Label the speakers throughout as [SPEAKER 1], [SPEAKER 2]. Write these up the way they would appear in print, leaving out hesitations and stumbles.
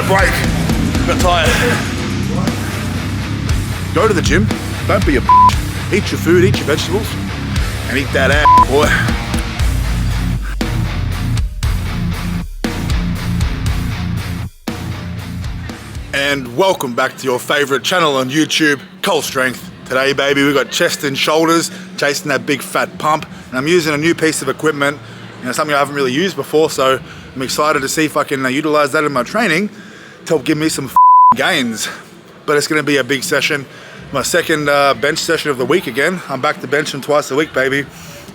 [SPEAKER 1] a break. I'm tired. Go to the gym. Don't be a bitch. Eat your food, eat your vegetables, and eat that ass, boy. And welcome back to your favorite channel on YouTube, Cole Strength. Today, baby, we got chest and shoulders, chasing that big fat pump. And I'm using a new piece of equipment, something I haven't really used before, so I'm excited to see if I can utilize that in my training to help give me some gains. But it's gonna be a big session. My second bench session of the week again. I'm back to benching twice a week, baby.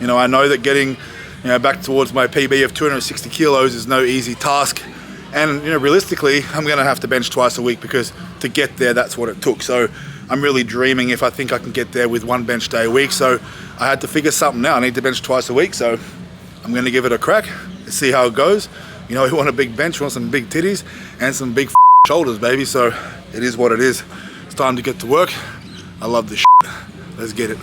[SPEAKER 1] I know that getting back towards my PB of 260 kilos is no easy task. And realistically, I'm gonna have to bench twice a week because to get there, that's what it took. So I'm really dreaming if I think I can get there with one bench day a week. So I had to figure something out. I need to bench twice a week. So I'm gonna give it a crack. Let's see how it goes. We want a big bench, we want some big titties and some big shoulders, baby. So it is what it is. It's time to get to work. I love this shit. Let's get it.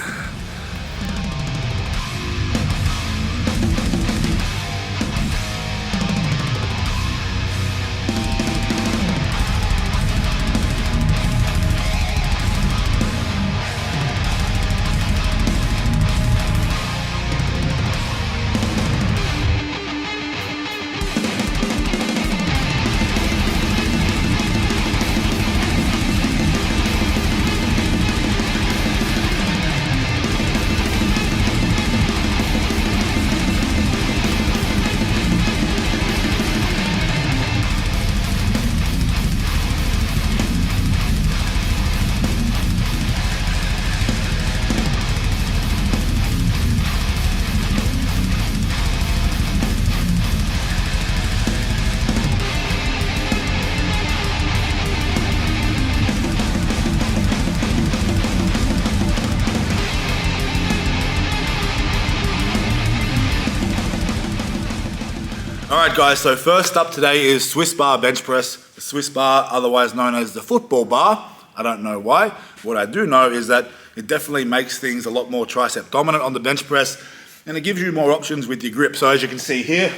[SPEAKER 1] Alright guys, so first up today is Swiss bar bench press. The Swiss bar, otherwise known as the football bar. I don't know why. What I do know is that it definitely makes things a lot more tricep dominant on the bench press, and it gives you more options with your grip. So as you can see here,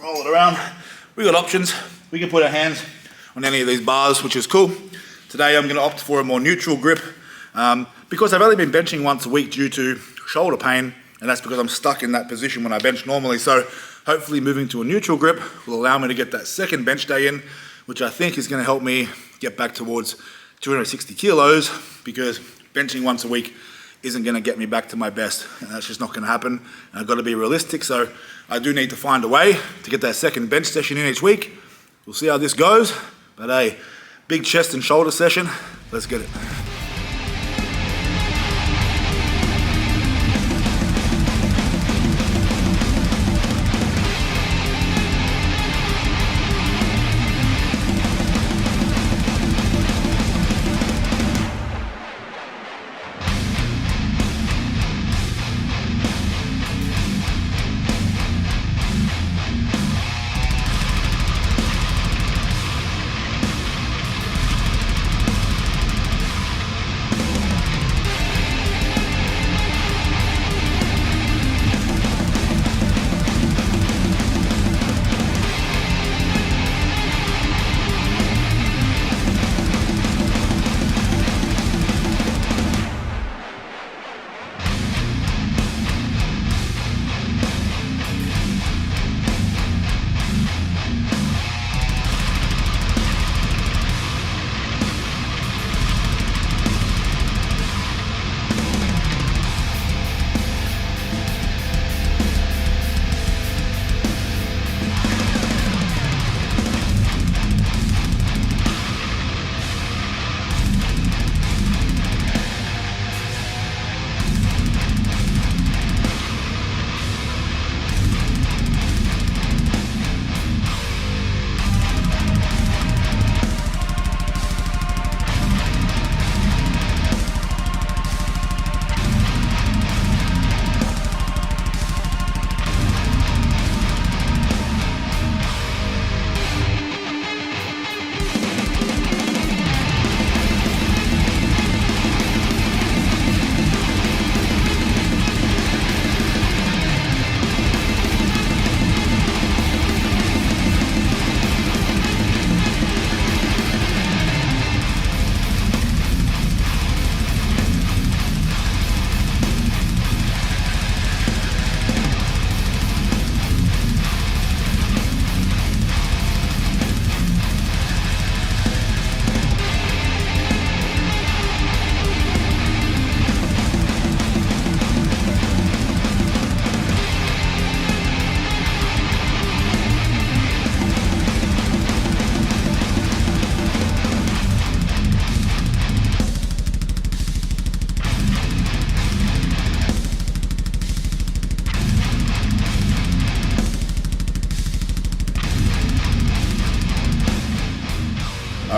[SPEAKER 1] roll it around, we got options. We can put our hands on any of these bars, which is cool. Today I'm going to opt for a more neutral grip because I've only been benching once a week due to shoulder pain, and that's because I'm stuck in that position when I bench normally. So hopefully moving to a neutral grip will allow me to get that second bench day in, which I think is going to help me get back towards 260 kilos, because benching once a week isn't going to get me back to my best, and that's just not going to happen. And I've got to be realistic, so I do need to find a way to get that second bench session in each week. We'll see how this goes, but hey, big chest and shoulder session, let's get it.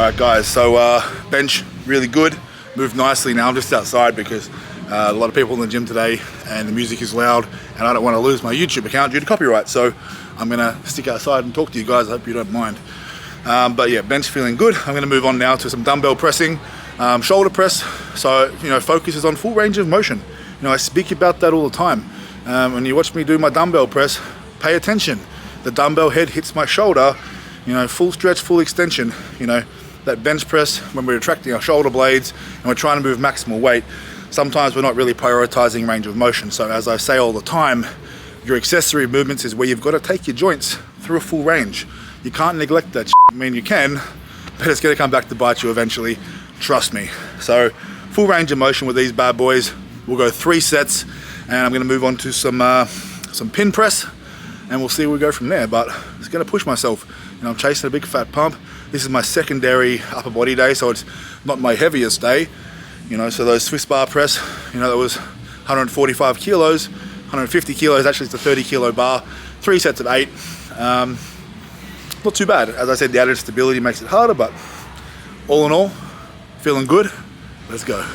[SPEAKER 1] Alright guys, so bench really good, moved nicely. Now I'm just outside because a lot of people in the gym today and the music is loud and I don't want to lose my YouTube account due to copyright, so I'm gonna stick outside and talk to you guys. I hope you don't mind. But yeah, bench feeling good. I'm gonna move on now to some dumbbell pressing, shoulder press. So, you know, focus is on full range of motion. You know, I speak about that all the time. When you watch me do my dumbbell press, pay attention. The dumbbell head hits my shoulder, you know, full stretch, full extension. You know, that bench press, when we're retracting our shoulder blades and we're trying to move maximal weight, sometimes we're not really prioritizing range of motion. So as I say all the time, your accessory movements is where you've got to take your joints through a full range. You can't neglect that shit. I mean, you can, but it's going to come back to bite you eventually. Trust me. So full range of motion with these bad boys. We'll go 3 sets and I'm going to move on to some pin press and we'll see where we go from there. But it's going to push myself. You know, I'm chasing a big fat pump. This is my secondary upper body day, so it's not my heaviest day. You know, so those Swiss bar press, you know, that was 145 kilos, 150 kilos, actually it's a 30 kilo bar, 3 sets of 8. Not too bad. As I said, the added stability makes it harder, but all in all, feeling good. Let's go.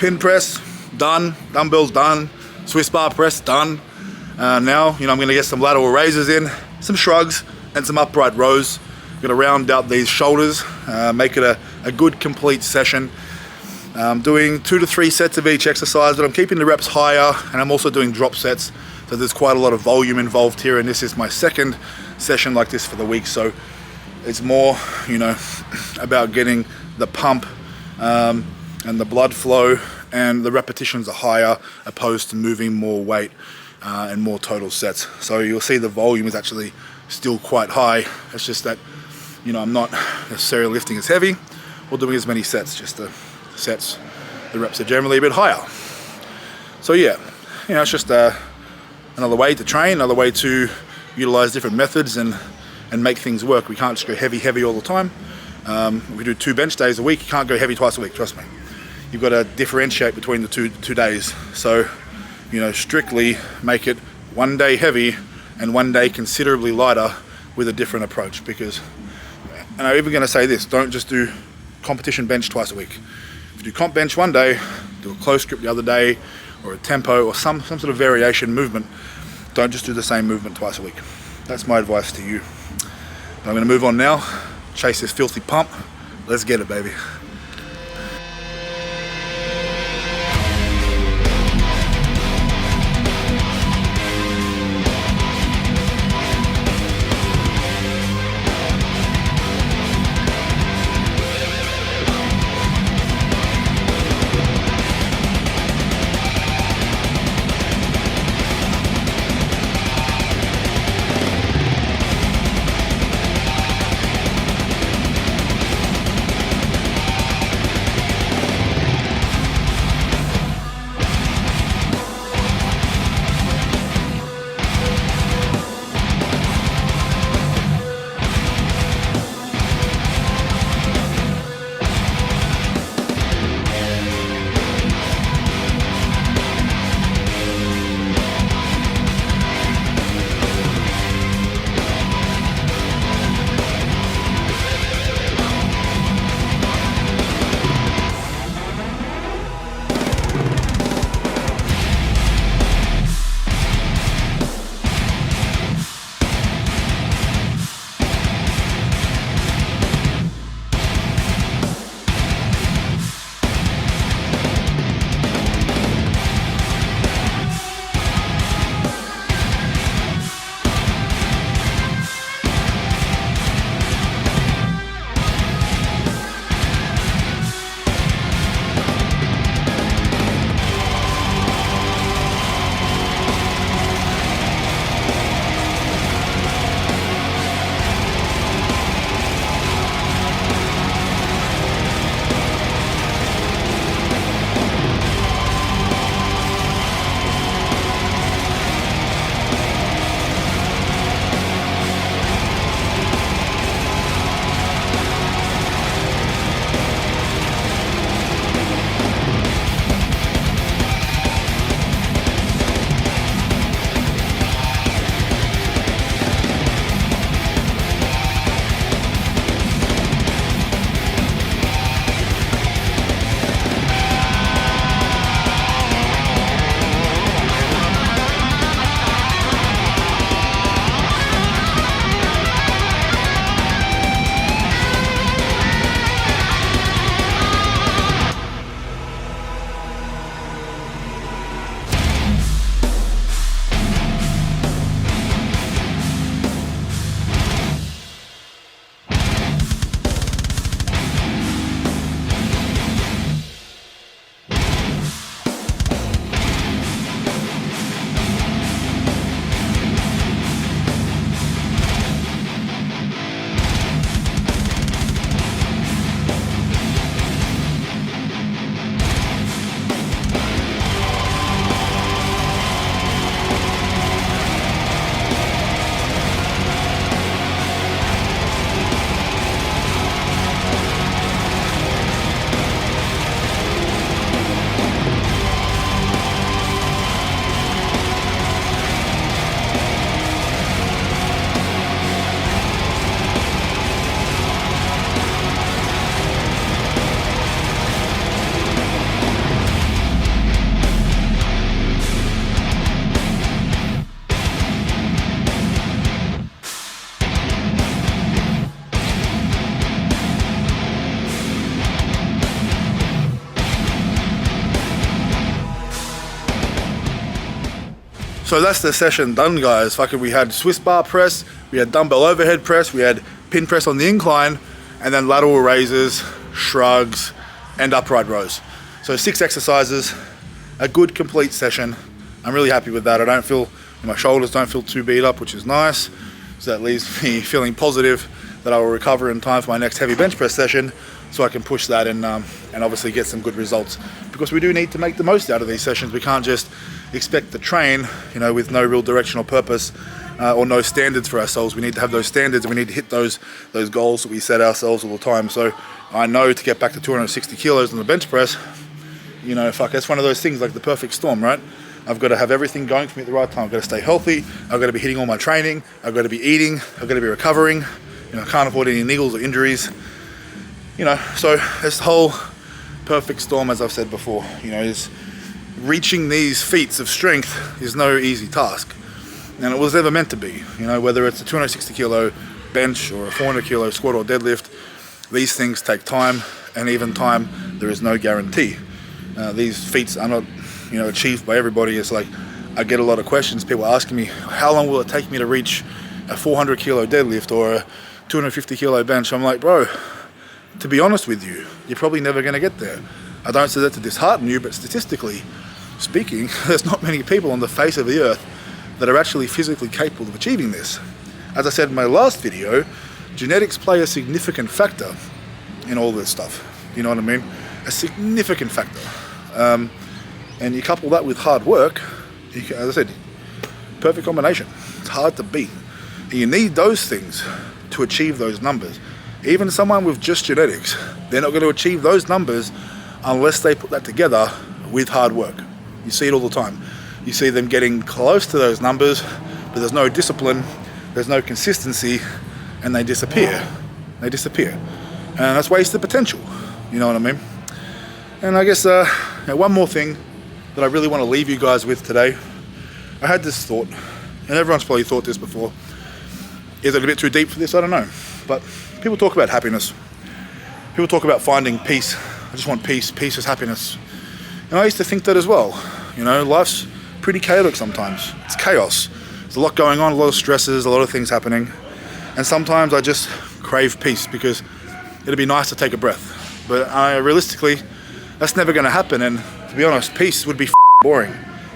[SPEAKER 1] pin press, done. Dumbbells, done. Swiss bar press, done. Now, I'm gonna get some lateral raises in, some shrugs, and some upright rows. I'm gonna round out these shoulders, make it a good complete session. Doing 2 to 3 sets of each exercise, but I'm keeping the reps higher, and I'm also doing drop sets. So there's quite a lot of volume involved here, and this is my second session like this for the week. So it's more, about getting the pump and the blood flow, and the repetitions are higher opposed to moving more weight and more total sets. So you'll see the volume is actually still quite high. It's just that, I'm not necessarily lifting as heavy or doing as many sets, just the sets, the reps are generally a bit higher. So yeah, it's just another way to train, another way to utilize different methods and make things work. We can't just go heavy all the time. If we do 2 bench days a week, you can't go heavy twice a week, trust me. You've got to differentiate between the two days. So, strictly make it 1 day heavy and 1 day considerably lighter with a different approach. Because, and I'm even going to say this, don't just do competition bench twice a week. If you do comp bench 1 day, do a close grip the other day, or a tempo, or some sort of variation movement. Don't just do the same movement twice a week. That's my advice to you. I'm going to move on now, chase this filthy pump. Let's get it, baby. So that's the session done, guys. Fucking, we had Swiss bar press, we had dumbbell overhead press, we had pin press on the incline, and then lateral raises, shrugs, and upright rows. So 6 exercises, a good complete session. I'm really happy with that. I don't feel, my shoulders don't feel too beat up, which is nice. So that leaves me feeling positive that I will recover in time for my next heavy bench press session, so I can push that and obviously get some good results. Because we do need to make the most out of these sessions. We can't just expect to train, with no real direction or purpose, or no standards for ourselves. We need to have those standards, and we need to hit those goals that we set ourselves all the time. So I know to get back to 260 kilos on the bench press, that's one of those things, like the perfect storm, right? I've got to have everything going for me at the right time. I've got to stay healthy. I've got to be hitting all my training. I've got to be eating. I've got to be recovering. I can't afford any niggles or injuries. So this whole perfect storm, as I've said before, is reaching these feats of strength is no easy task. And it was never meant to be. Whether it's a 260 kilo bench or a 400 kilo squat or deadlift, these things take time, and even time, there is no guarantee. These feats are not, achieved by everybody. It's like, I get a lot of questions, people asking me, how long will it take me to reach a 400 kilo deadlift or a 250 kilo bench? I'm like, bro, to be honest with you, you're probably never going to get there. I don't say that to dishearten you, but statistically speaking, there's not many people on the face of the earth that are actually physically capable of achieving this. As I said in my last video, genetics play a significant factor in all this stuff. You know what I mean? A significant factor. And you couple that with hard work, as I said, perfect combination. It's hard to beat. And you need those things to achieve those numbers. Even someone with just genetics, they're not going to achieve those numbers unless they put that together with hard work. You see it all the time. You see them getting close to those numbers, but there's no discipline, there's no consistency, and they disappear. They disappear. And that's wasted potential. You know what I mean? And I guess one more thing that I really want to leave you guys with today. I had this thought, and everyone's probably thought this before. Is it a bit too deep for this? I don't know. But people talk about happiness. People talk about finding peace. I just want peace. Peace is happiness. And I used to think that as well. Life's pretty chaotic sometimes. It's chaos. There's a lot going on, a lot of stresses, a lot of things happening. And sometimes I just crave peace because it'd be nice to take a breath. But realistically, that's never going to happen. And to be honest, peace would be boring.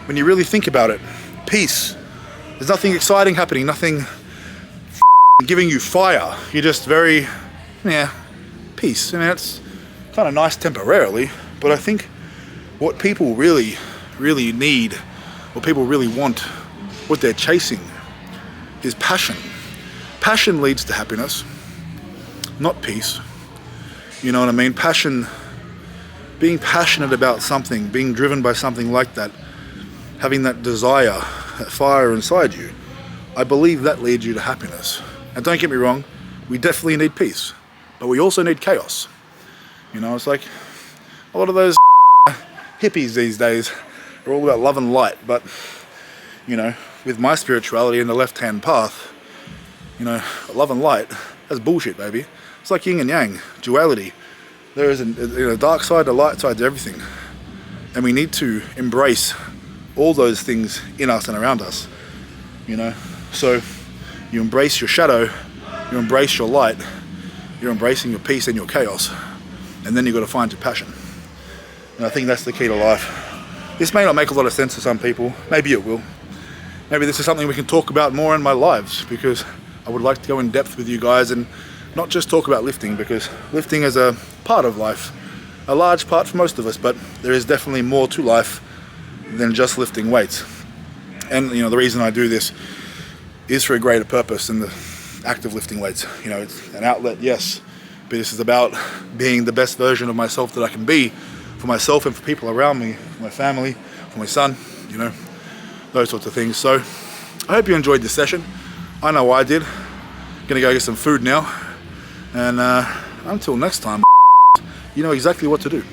[SPEAKER 1] When you really think about it, peace. There's nothing exciting happening, nothing giving you fire. You're just very, peace. It's kind of nice temporarily, but I think what people really, really need, what people really want, what they're chasing is passion. Passion leads to happiness, not peace. You know what I mean? Passion, being passionate about something, being driven by something like that, having that desire, that fire inside you, I believe that leads you to happiness. And don't get me wrong, we definitely need peace, but we also need chaos. It's like a lot of those hippies these days are all about love and light, but with my spirituality and the left-hand path, love and light, that's bullshit, baby. It's like yin and yang, duality. There is a dark side, a light side to everything. And we need to embrace all those things in us and around us, So you embrace your shadow, you embrace your light, you're embracing your peace and your chaos, and then you've got to find your passion. And I think that's the key to life. This may not make a lot of sense to some people, maybe it will. Maybe this is something we can talk about more in my lives, because I would like to go in depth with you guys and not just talk about lifting, because lifting is a part of life, a large part for most of us, but there is definitely more to life than just lifting weights. And the reason I do this is for a greater purpose than the act of lifting weights. It's an outlet, yes, but this is about being the best version of myself that I can be, for myself and for people around me, for my family, for my son, those sorts of things. So I hope you enjoyed this session. I know I did. Gonna go get some food now, and until next time, you know exactly what to do.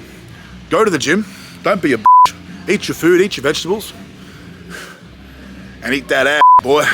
[SPEAKER 1] Go to the gym, don't be a bitch. Eat your food, eat your vegetables, and eat that ass, boy.